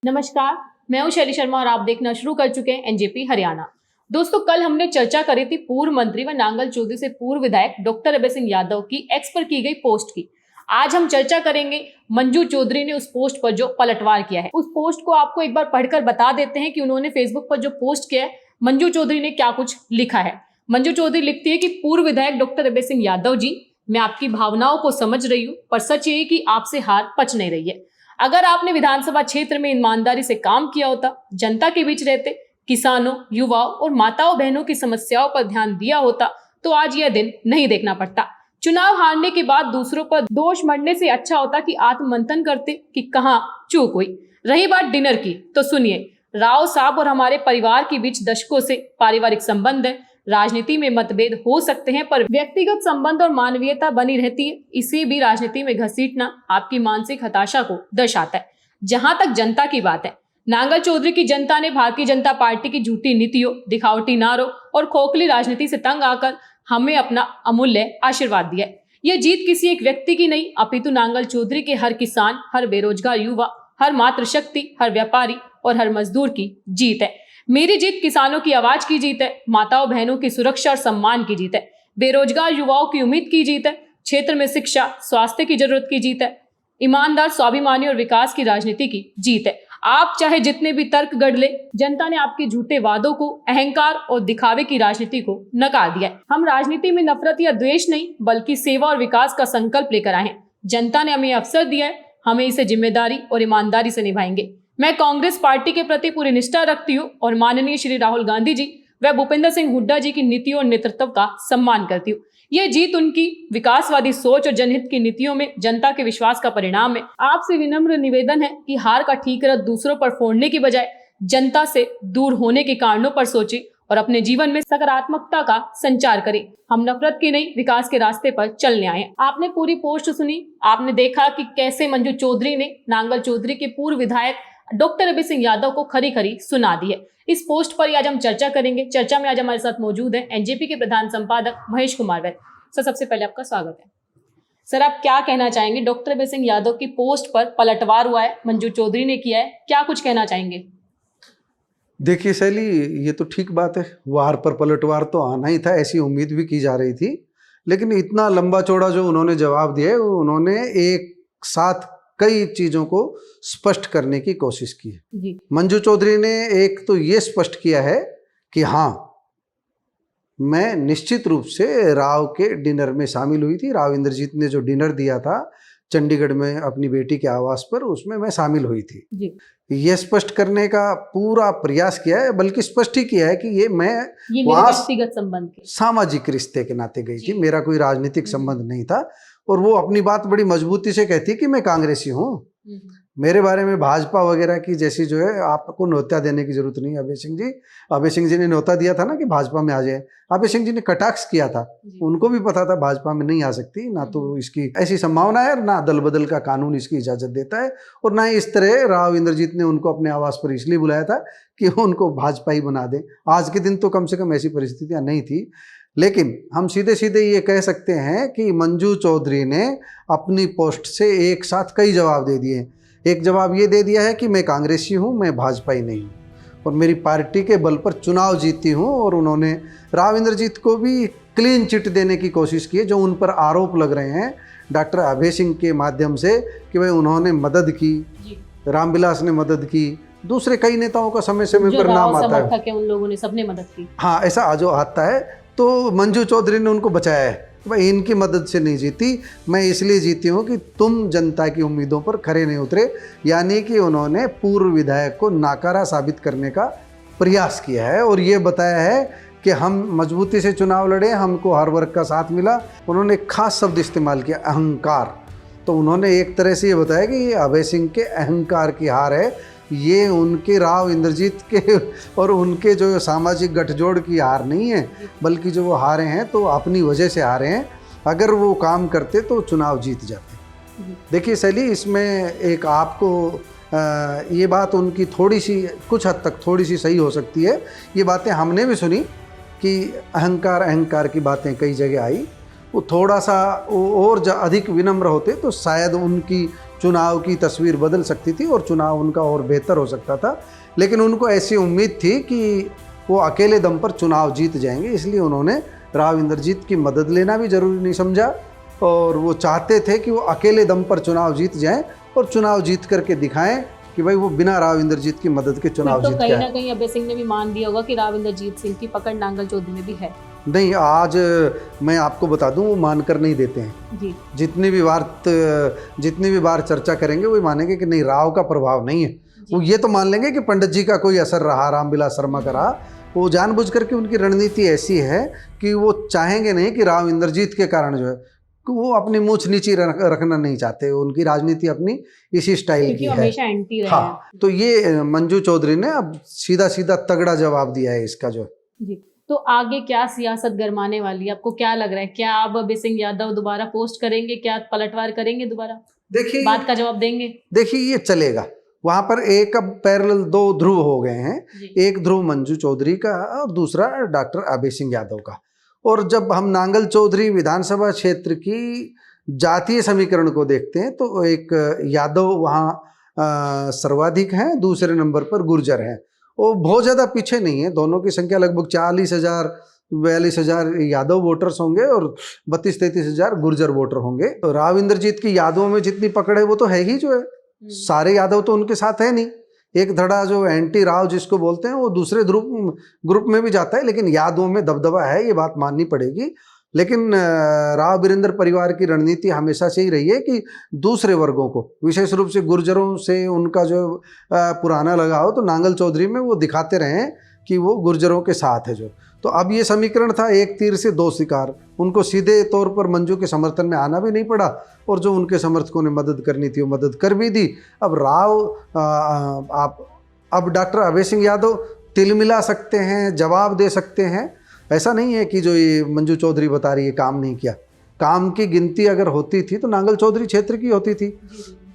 नमस्कार, मैं हूं शैली शर्मा और आप देखना शुरू कर चुके हैं एनजेपी हरियाणा। दोस्तों, कल हमने चर्चा करी थी पूर्व मंत्री व नांगल चौधरी से पूर्व विधायक डॉक्टर अभय सिंह यादव की एक्स पर की गई पोस्ट की। आज हम चर्चा करेंगे मंजू चौधरी ने उस पोस्ट पर जो पलटवार किया है। उस पोस्ट को आपको एक बार पढ़कर बता देते हैं कि उन्होंने फेसबुक पर जो पोस्ट किया है, मंजू चौधरी ने क्या कुछ लिखा है। मंजू चौधरी लिखती है कि पूर्व विधायक डॉक्टर अभय सिंह यादव जी, मैं आपकी भावनाओं को समझ रही हूँ, पर सच ये कि आपसे हार पच नहीं रही है। अगर आपने विधानसभा क्षेत्र में ईमानदारी से काम किया होता, जनता के बीच रहते, किसानों, युवाओं और माताओं बहनों की समस्याओं पर ध्यान दिया होता, तो आज यह दिन नहीं देखना पड़ता। चुनाव हारने के बाद दूसरों पर दोष मढ़ने से अच्छा होता कि आत्ममंथन करते कि कहाँ चूक हुई। रही बात डिनर की, तो सुनिए, राव साहब और हमारे परिवार के बीच दशकों से पारिवारिक संबंध है। राजनीति में मतभेद हो सकते हैं, पर व्यक्तिगत संबंध और मानवीयता बनी रहती है। इसे भी राजनीति में घसीटना आपकी मानसिक हताशा को दर्शाता है। जहां तक जनता की बात है, नांगल चौधरी की जनता ने भारतीय जनता पार्टी की झूठी नीतियों, दिखावटी नारों और खोखली राजनीति से तंग आकर हमें अपना अमूल्य आशीर्वाद दिया है। यह जीत किसी एक व्यक्ति की नहीं, अपितु नांगल चौधरी के हर किसान, हर बेरोजगार युवा, हर मातृशक्ति, हर व्यापारी और हर मजदूर की जीत है। मेरी जीत किसानों की आवाज की जीत है, माताओं बहनों की सुरक्षा और सम्मान की जीत है, बेरोजगार युवाओं की उम्मीद की जीत है, क्षेत्र में शिक्षा, स्वास्थ्य की जरूरत की जीत है, ईमानदार, स्वाभिमानी और विकास की राजनीति की जीत है। आप चाहे जितने भी तर्क गढ़ ले, जनता ने आपके झूठे वादों को, अहंकार और दिखावे की राजनीति को नकार दिया है। हम राजनीति में नफरत या द्वेष नहीं, बल्कि सेवा और विकास का संकल्प लेकर आए हैं। जनता ने हमें अवसर दिया है, हमें इसे जिम्मेदारी और ईमानदारी से निभाएंगे। मैं कांग्रेस पार्टी के प्रति पूरी निष्ठा रखती हूँ और माननीय श्री राहुल गांधी जी व भूपेंद्र सिंह हुड्डा जी की नीतियों और नेतृत्व का सम्मान करती हूँ। यह जीत उनकी विकासवादी सोच और जनहित की नीतियों में जनता के विश्वास का परिणाम है। आपसे विनम्र निवेदन है कि हार का ठीकरा दूसरों पर फोड़ने की बजाय जनता से दूर होने के कारणों पर सोचे और अपने जीवन में सकारात्मकता का संचार करें। हम नफरत के नहीं, विकास के रास्ते पर चलने आए। आपने पूरी पोस्ट सुनी, आपने देखा कि कैसे मंजू चौधरी ने नांगल चौधरी के पूर्व विधायक डॉक्टर अभय सिंह यादव को खरी खरी सुना दी है। इस पोस्ट पर आज हम चर्चा करेंगे। चर्चा में आज हमारे साथ मौजूद है एनजेपी के प्रधान संपादक महेश कुमार वैद। सर, सबसे पहले आपका स्वागत है। सर, आप क्या कहना चाहेंगे? डॉक्टर अभय सिंह यादव की पोस्ट पर पलटवार हुआ है, मंजू चौधरी ने किया है, क्या कुछ कहना चाहेंगे? देखिए शैली, ये तो ठीक बात है, वार पर पलटवार तो आना ही था, ऐसी उम्मीद भी की जा रही थी। लेकिन इतना लंबा चौड़ा जो उन्होंने जवाब दिया है, उन्होंने एक साथ कई चीजों को स्पष्ट करने की कोशिश की है। मंजू चौधरी ने एक तो ये स्पष्ट किया है कि हाँ, मैं निश्चित रूप से राव के डिनर में शामिल हुई थी। राव इंद्रजीत ने जो डिनर दिया था चंडीगढ़ में अपनी बेटी के आवास पर, उसमें मैं शामिल हुई थी। ये स्पष्ट करने का पूरा प्रयास किया है, बल्कि स्पष्ट ही किया है कि ये वहाँ व्यक्तिगत संबंध, सामाजिक रिश्ते के नाते गई थी, मेरा कोई राजनीतिक संबंध नहीं था। और वो अपनी बात बड़ी मजबूती से कहती है कि मैं कांग्रेसी हूँ। मेरे बारे में भाजपा वगैरह की जैसी जो है, आपको न्योता देने की जरूरत नहीं है। अभय सिंह जी ने न्योता दिया था ना कि भाजपा में आ जाए। अभय सिंह जी ने कटाक्ष किया था, उनको भी पता था भाजपा में नहीं आ सकती, ना तो इसकी ऐसी संभावना है, ना दल बदल का कानून इसकी इजाजत देता है, और ना ही इस तरह राव इंद्रजीत ने उनको अपने आवास पर इसलिए बुलाया था कि उनको भाजपा ही बना दें। आज के दिन तो कम से कम ऐसी परिस्थितियां नहीं थी। लेकिन हम सीधे सीधे ये कह सकते हैं कि मंजू चौधरी ने अपनी पोस्ट से एक साथ कई जवाब दे दिए। एक जवाब ये दे दिया है कि मैं कांग्रेसी हूँ, मैं भाजपा ही नहीं हूँ, और मेरी पार्टी के बल पर चुनाव जीती हूँ। और उन्होंने राव इंद्रजीत को भी क्लीन चिट देने की कोशिश की, जो उन पर आरोप लग रहे हैं डॉक्टर अभय सिंह के माध्यम से कि भाई उन्होंने मदद की, रामविलास ने मदद की, दूसरे कई नेताओं का समय समय पर नाम आता है, उन लोगों ने सबने मदद की। हाँ, ऐसा जो आता है, तो मंजू चौधरी ने उनको बचाया है। भाई इनकी मदद से नहीं जीती, मैं इसलिए जीती हूँ कि तुम जनता की उम्मीदों पर खरे नहीं उतरे। यानी कि उन्होंने पूर्व विधायक को नाकारा साबित करने का प्रयास किया है और ये बताया है कि हम मजबूती से चुनाव लड़े, हमको हर वर्ग का साथ मिला। उन्होंने एक खास शब्द इस्तेमाल किया, अहंकार। तो उन्होंने एक तरह से ये बताया कि ये अभय सिंह के अहंकार की हार है, ये उनके राव इंद्रजीत के और उनके जो सामाजिक गठजोड़ की हार नहीं है, बल्कि जो वो हारे हैं तो अपनी वजह से हारे हैं। अगर वो काम करते तो चुनाव जीत जाते। देखिए शैली, इसमें एक आपको ये बात उनकी थोड़ी सी, कुछ हद तक थोड़ी सी सही हो सकती है। ये बातें हमने भी सुनी कि अहंकार की बातें कई जगह आई, वो थोड़ा सा और अधिक विनम्र होते तो शायद उनकी चुनाव की तस्वीर बदल सकती थी और चुनाव उनका और बेहतर हो सकता था। लेकिन उनको ऐसी उम्मीद थी कि वो अकेले दम पर चुनाव जीत जाएंगे, इसलिए उन्होंने राव इंद्रजीत की मदद लेना भी जरूरी नहीं समझा और वो चाहते थे कि वो अकेले दम पर चुनाव जीत जाएं और चुनाव जीत करके दिखाएं कि भाई वो बिना राव इंद्रजीत की मदद के चुनाव जीत गए। कहीं ना कहीं अभय सिंह ने भी मान दिया होगा कि राव इंद्रजीत सिंह की पकड़ नांगल चौधरी में भी है। नहीं, आज मैं आपको बता दूं वो मानकर नहीं देते हैं जी। जितनी भी बार चर्चा करेंगे वो मानेंगे कि नहीं, राव का प्रभाव नहीं है। वो ये तो मान लेंगे कि पंडित जी का कोई असर रहा, रामविलास शर्मा का रहा। वो जानबूझ करके उनकी रणनीति ऐसी है कि वो चाहेंगे नहीं कि राव इंद्रजीत के कारण जो है वो अपनी मूछ नीची रखना नहीं चाहते। उनकी राजनीति अपनी इसी स्टाइल की है, हमेशा एंटी रहे। हाँ, तो ये मंजू चौधरी ने अब सीधा सीधा तगड़ा जवाब दिया है इसका जो जी। तो आगे क्या सियासत गरमाने वाली है, आपको क्या लग रहा है? क्या अब अभय सिंह यादव दोबारा पोस्ट करेंगे, क्या पलटवार करेंगे दोबारा? देखिए, बात का जवाब देंगे? देखिए ये चलेगा। वहां पर एक अब पैरेलल दो ध्रुव हो गए हैं, एक ध्रुव मंजू चौधरी का और दूसरा डॉक्टर अभय सिंह यादव का। और जब हम नांगल चौधरी विधानसभा क्षेत्र की जातीय समीकरण को देखते हैं तो एक यादव वहाँ सर्वाधिक हैं, दूसरे नंबर पर गुर्जर हैं। वो बहुत ज़्यादा पीछे नहीं है, दोनों की संख्या लगभग 40,000-42,000 यादव वोटर्स होंगे और 32-33,000 गुर्जर वोटर होंगे। तो राव इंद्रजीत की यादवों में जितनी पकड़ है वो तो है ही, जो है सारे यादव तो उनके साथ है नहीं। एक धड़ा जो एंटी राव जिसको बोलते हैं वो दूसरे ग्रुप में भी जाता है, लेकिन यादवों में दबदबा है, ये बात माननी पड़ेगी। लेकिन राव वीरेंद्र परिवार की रणनीति हमेशा से ही रही है कि दूसरे वर्गों को, विशेष रूप से गुर्जरों से उनका जो पुराना लगाव, तो नांगल चौधरी में वो दिखाते रहे कि वो गुर्जरों के साथ है जो। तो अब ये समीकरण था, एक तीर से दो शिकार। उनको सीधे तौर पर मंजू के समर्थन में आना भी नहीं पड़ा और जो उनके समर्थकों ने मदद करनी थी वो मदद कर भी दी। अब अब डॉक्टर अभय सिंह यादव तिलमिला सकते हैं, जवाब दे सकते हैं। ऐसा नहीं है कि जो ये मंजू चौधरी बता रही है काम नहीं किया। काम की गिनती अगर होती थी तो नांगल चौधरी क्षेत्र की होती थी।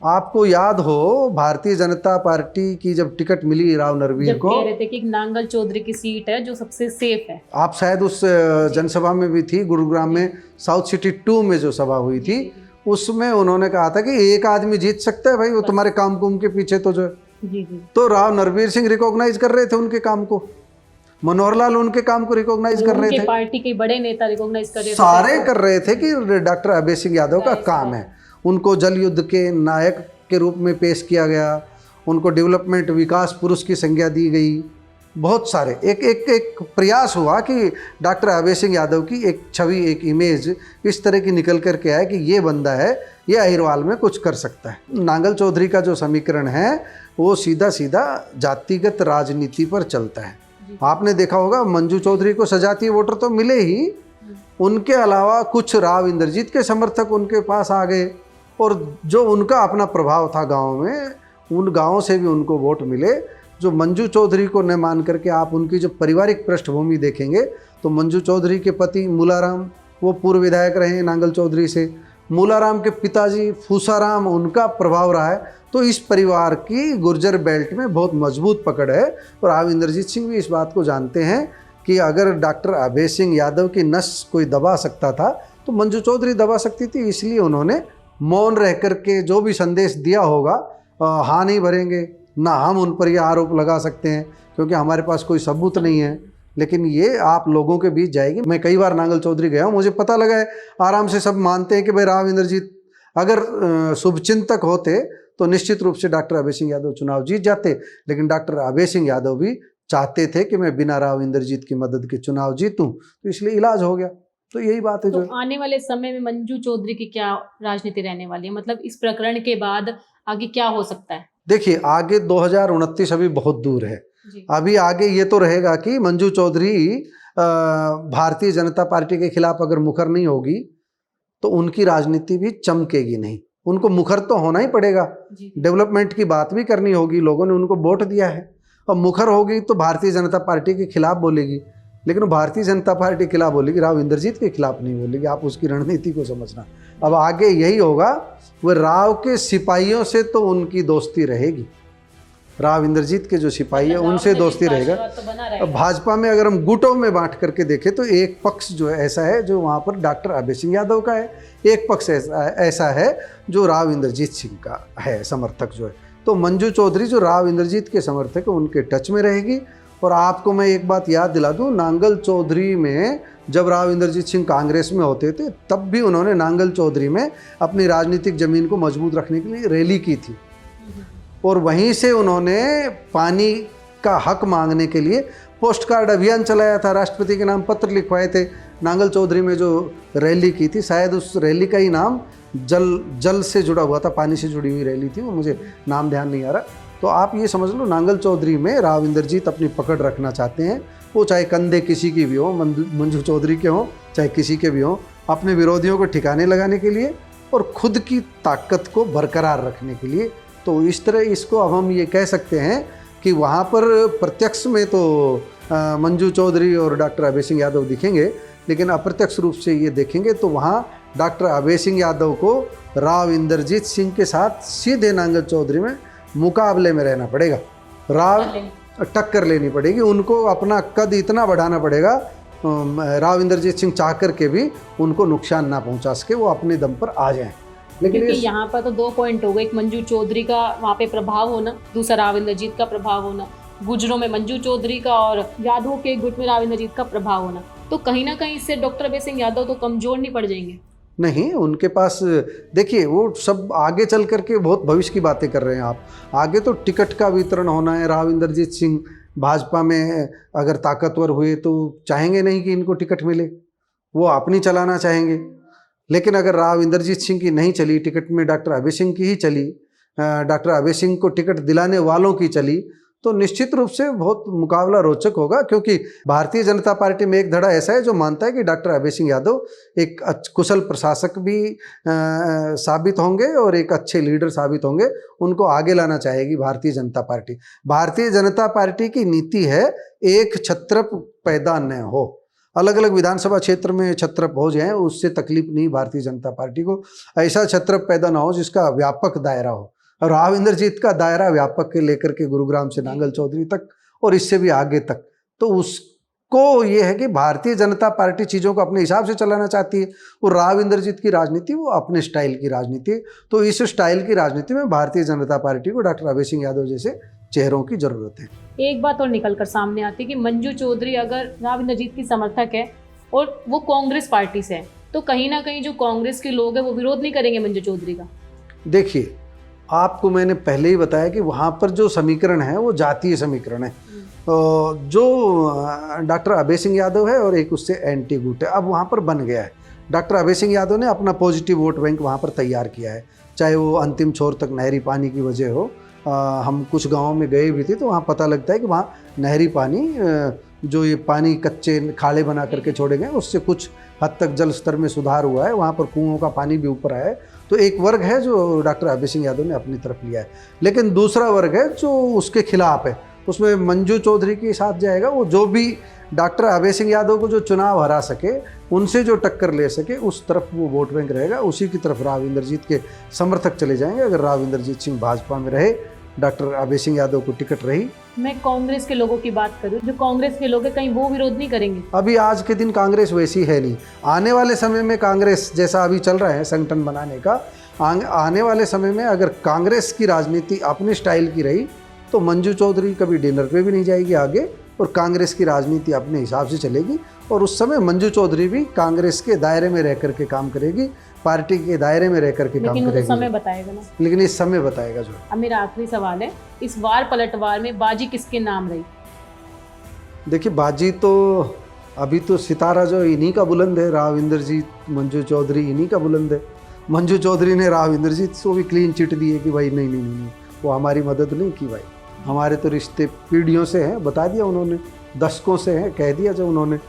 आपको याद हो भारतीय जनता पार्टी की जब टिकट मिली राव नरवीर को, कह रहे थे कि नांगल चौधरी की सीट है जो सबसे सेफ है। आप शायद उस जनसभा में भी थी, गुरुग्राम में साउथ सिटी 2 में जो सभा हुई थी, उसमें उन्होंने कहा था कि एक आदमी जीत सकता है भाई, वो तुम्हारे काम कुम के पीछे तो जो तो राव नरवीर सिंह रिकॉग्नाइज कर रहे थे उनके काम को, मनोहर लाल उनके काम को रिकॉग्नाइज कर रहे थे, पार्टी के बड़े नेता रिकॉग्नाइज कर रहे थे, सारे कर रहे थे कि डॉक्टर अभय सिंह यादव का काम है। उनको जल युद्ध के नायक के रूप में पेश किया गया, उनको डेवलपमेंट विकास पुरुष की संज्ञा दी गई। बहुत सारे एक प्रयास हुआ कि डॉक्टर अभय सिंह यादव की एक छवि, एक इमेज इस तरह की निकल कर के आए कि ये बंदा है, ये अहिरवाल में कुछ कर सकता है। नांगल चौधरी का जो समीकरण है वो सीधा सीधा जातिगत राजनीति पर चलता है। आपने देखा होगा मंजू चौधरी को सजातीय वोटर तो मिले ही, उनके अलावा कुछ राव इंद्रजीत के समर्थक उनके पास आ गए और जो उनका अपना प्रभाव था गाँव में, उन गाँवों से भी उनको वोट मिले। जो मंजू चौधरी को न मान करके आप उनकी जो पारिवारिक पृष्ठभूमि देखेंगे तो मंजू चौधरी के पति मूलाराम, वो पूर्व विधायक रहे नांगल चौधरी से। मूलाराम के पिताजी फूसाराम, उनका प्रभाव रहा है। तो इस परिवार की गुर्जर बेल्ट में बहुत मजबूत पकड़ है और राव इंद्रजीत सिंह भी इस बात को जानते हैं कि अगर डॉक्टर अभय सिंह यादव की नस कोई दबा सकता था तो मंजू चौधरी दबा सकती थी। इसलिए उन्होंने मौन रह करके जो भी संदेश दिया होगा, हाँ नहीं भरेंगे, ना हम उन पर यह आरोप लगा सकते हैं क्योंकि हमारे पास कोई सबूत नहीं है, लेकिन ये आप लोगों के बीच जाएगी। मैं कई बार नांगल चौधरी गया हूँ, मुझे पता लगा है, आराम से सब मानते हैं कि भाई राव इंद्रजीत अगर शुभचिंतक होते तो निश्चित रूप से डॉक्टर अभय सिंह यादव चुनाव जीत जाते। लेकिन डॉक्टर अभय सिंह यादव भी चाहते थे कि मैं बिना राव इंद्रजीत की मदद के चुनाव जीतूं, तो इसलिए इलाज हो गया। तो यही बात है। तो आने वाले समय में मंजू चौधरी की क्या राजनीति रहने वाली है, मतलब इस प्रकरण के बाद आगे क्या हो सकता है? देखिए, आगे 2029 अभी बहुत दूर है। अभी आगे ये तो रहेगा कि मंजू चौधरी भारतीय जनता पार्टी के खिलाफ अगर मुखर नहीं होगी तो उनकी राजनीति भी चमकेगी नहीं। उनको मुखर तो होना ही पड़ेगा, डेवलपमेंट की बात भी करनी होगी, लोगों ने उनको वोट दिया है। और मुखर होगी तो भारतीय जनता पार्टी के खिलाफ बोलेगी, लेकिन वो भारतीय जनता पार्टी के खिलाफ बोलेगी, राव इंद्रजीत के खिलाफ नहीं बोलेगी। आप उसकी रणनीति को समझना। अब आगे यही होगा, वो राव के सिपाहियों से तो उनकी दोस्ती रहेगी, राव इंद्रजीत के जो सिपाही है मतलब उनसे राव दोस्ती इंद्रजीत का रहेगा। आशीर्वाद तो बना अब रहेगा। भाजपा में अगर हम गुटों में बांट करके देखें तो एक पक्ष जो है ऐसा है जो वहाँ पर डॉक्टर अभय सिंह यादव का है, एक पक्ष ऐसा है जो राव इंद्रजीत सिंह का है समर्थक जो है। तो मंजू चौधरी जो राव इंद्रजीत के समर्थक है उनके टच में रहेगी। और आपको मैं एक बात याद दिला दूं, नांगल चौधरी में जब राव इंद्रजीत सिंह कांग्रेस में होते थे तब भी उन्होंने नांगल चौधरी में अपनी राजनीतिक जमीन को मजबूत रखने के लिए रैली की थी और वहीं से उन्होंने पानी का हक मांगने के लिए पोस्ट कार्ड अभियान चलाया था, राष्ट्रपति के नाम पत्र लिखवाए थे। नांगल चौधरी में जो रैली की थी शायद उस रैली का ही नाम जल से जुड़ा हुआ था, पानी से जुड़ी हुई रैली थी, वो मुझे नाम ध्यान नहीं आ रहा। तो आप ये समझ लो नांगल चौधरी में राव इंद्रजीत अपनी पकड़ रखना चाहते हैं, वो चाहे कंधे किसी की भी हो, मंजू चौधरी के हों चाहे किसी के भी हों, अपने विरोधियों को ठिकाने लगाने के लिए और खुद की ताकत को बरकरार रखने के लिए। तो इस तरह इसको अब हम ये कह सकते हैं कि वहाँ पर प्रत्यक्ष में तो मंजू चौधरी और डॉक्टर अभय सिंह यादव दिखेंगे, लेकिन अप्रत्यक्ष रूप से ये देखेंगे तो वहाँ डॉक्टर अभय सिंह यादव को राव इंद्रजीत सिंह के साथ सीधे नांगल चौधरी में मुकाबले में रहना पड़ेगा, टक्कर लेनी पड़ेगी, उनको अपना कद इतना बढ़ाना पड़ेगा राव इंद्रजीत सिंह चाह कर के भी उनको नुकसान ना पहुंचा सके, वो अपने दम पर आ जाएं। लेकिन यहाँ पर तो 2 पॉइंट हो गए, एक मंजू चौधरी का वहाँ पे प्रभाव होना, दूसरा राव इंद्रजीत का प्रभाव होना, गुजरों में मंजू चौधरी का और यादवों के गुट में राव इंद्रजीत का प्रभाव होना। तो कहीं ना कहीं इससे डॉक्टर अभय सिंह यादव तो कमजोर नहीं पड़ जाएंगे? नहीं, उनके पास देखिए वो सब आगे चल करके बहुत भविष्य की बातें कर रहे हैं आप। आगे तो टिकट का वितरण होना है। राव इंद्रजीत सिंह भाजपा में अगर ताकतवर हुए तो चाहेंगे नहीं कि इनको टिकट मिले, वो अपनी चलाना चाहेंगे। लेकिन अगर राव इंद्रजीत सिंह की नहीं चली, टिकट में डॉक्टर अभय सिंह की ही चली, डॉक्टर अभय सिंह को टिकट दिलाने वालों की चली, तो निश्चित रूप से बहुत मुकाबला रोचक होगा। क्योंकि भारतीय जनता पार्टी में एक धड़ा ऐसा है जो मानता है कि डॉक्टर अभय सिंह यादव एक कुशल प्रशासक भी साबित होंगे और एक अच्छे लीडर साबित होंगे, उनको आगे लाना चाहेगी भारतीय जनता पार्टी। भारतीय जनता पार्टी की नीति है एक छत्रप पैदा न हो, अलग अलग विधानसभा क्षेत्र में छत्रप हो जाए उससे तकलीफ नहीं भारतीय जनता पार्टी को, ऐसा छत्रप पैदा ना हो जिसका व्यापक दायरा हो। और राव इंद्रजीत का दायरा व्यापक के लेकर के गुरुग्राम से नांगल चौधरी तक और इससे भी आगे तक, तो उसको ये है कि भारतीय जनता पार्टी चीज़ों को अपने हिसाब से चलाना चाहती है और राव इंद्रजीत की राजनीति वो अपने स्टाइल की राजनीति है। तो इस स्टाइल की राजनीति में भारतीय जनता पार्टी को डॉक्टर अभय सिंह यादव जैसे चेहरों की जरूरत है। एक बात और निकल कर सामने आती है कि मंजू चौधरी अगर राव इंद्रजीत की समर्थक है और वो कांग्रेस पार्टी से है, तो कहीं ना कहीं जो कांग्रेस के लोग हैं वो विरोध नहीं करेंगे मंजू चौधरी का? देखिए, आपको मैंने पहले ही बताया कि वहाँ पर जो समीकरण है वो जातीय समीकरण है, जो डॉक्टर अभय सिंह यादव है और एक उससे एंटी गुट है, अब वहाँ पर बन गया है। डॉक्टर अभय सिंह यादव ने अपना पॉजिटिव वोट बैंक वहाँ पर तैयार किया है, चाहे वो अंतिम छोर तक नहरी पानी की वजह हो। हम कुछ गाँवों में गए भी थे तो वहाँ पता लगता है कि वहाँ नहरी पानी, जो ये पानी कच्चे खाड़े बना करके छोड़े गए उससे कुछ हद तक जल स्तर में सुधार हुआ है, वहाँ पर कुओं का पानी भी ऊपर आया है। तो एक वर्ग है जो डॉक्टर अभय सिंह यादव ने अपनी तरफ लिया है, लेकिन दूसरा वर्ग है जो उसके खिलाफ है, उसमें मंजू चौधरी के साथ जाएगा। वो जो भी डॉक्टर अभय सिंह यादव को जो चुनाव हरा सके, उनसे जो टक्कर ले सके, उस तरफ वो वोट बैंक रहेगा, उसी की तरफ राव इंद्रजीत के समर्थक चले जाएंगे। अगर राव इंद्रजीत सिंह भाजपा में रहे, डॉक्टर अभय सिंह यादव को टिकट रही। मैं कांग्रेस के लोगों की बात करूं, जो कांग्रेस के लोग हैं, कहीं वो विरोध नहीं करेंगे? अभी आज के दिन कांग्रेस वैसी है नहीं। आने वाले समय में कांग्रेस जैसा अभी चल रहा है संगठन बनाने का, आने वाले समय में अगर कांग्रेस की राजनीति अपने स्टाइल की रही तो मंजू चौधरी कभी डिनर पे भी नहीं जाएगी आगे, और कांग्रेस की राजनीति अपने हिसाब से चलेगी। और उस समय मंजू चौधरी भी कांग्रेस के दायरे में रह करके काम करेगी, पार्टी के दायरे में रह करके काम करेगी। लेकिन समय बताएगा ना। लेकिन इस समय बताएगा। जो अब मेरा आखिरी सवाल है, इस वार पलटवार में बाजी किसके नाम रही? देखिए, बाजी तो अभी तो सितारा जो इन्हीं का बुलंद है, राव इंद्रजीत, मंजू चौधरी, इन्हीं का बुलंद है। मंजू चौधरी ने राव इंद्रजीत को भी क्लीन चिट दी है कि भाई नहीं नहीं नहीं, वो हमारी मदद नहीं की भाई, हमारे तो रिश्ते पीढ़ियों से हैं, बता दिया उन्होंने, दशकों से हैं, कह दिया जो उन्होंने,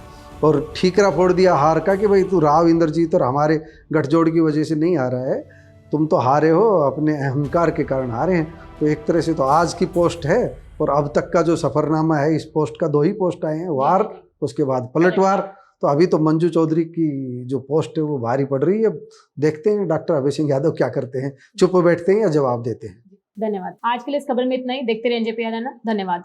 और ठीकरा फोड़ दिया हार का कि भाई तू राव इंद्रजीत और हमारे गठजोड़ की वजह से नहीं हारा है, तुम तो हारे हो, अपने अहंकार के कारण हारे हैं। तो एक तरह से तो आज की पोस्ट है और अब तक का जो सफ़रनामा है, इस पोस्ट का 2 ही पोस्ट आए हैं, वार उसके बाद पलटवार। तो अभी तो मंजू चौधरी की जो पोस्ट है वो भारी पड़ रही है। अब देखते हैं डॉक्टर अभय सिंह यादव क्या करते हैं, चुप बैठते हैं या जवाब देते हैं। धन्यवाद। आज के लिए इस खबर में इतना ही। देखते रहिए एनजेपी हरियाणा। धन्यवाद।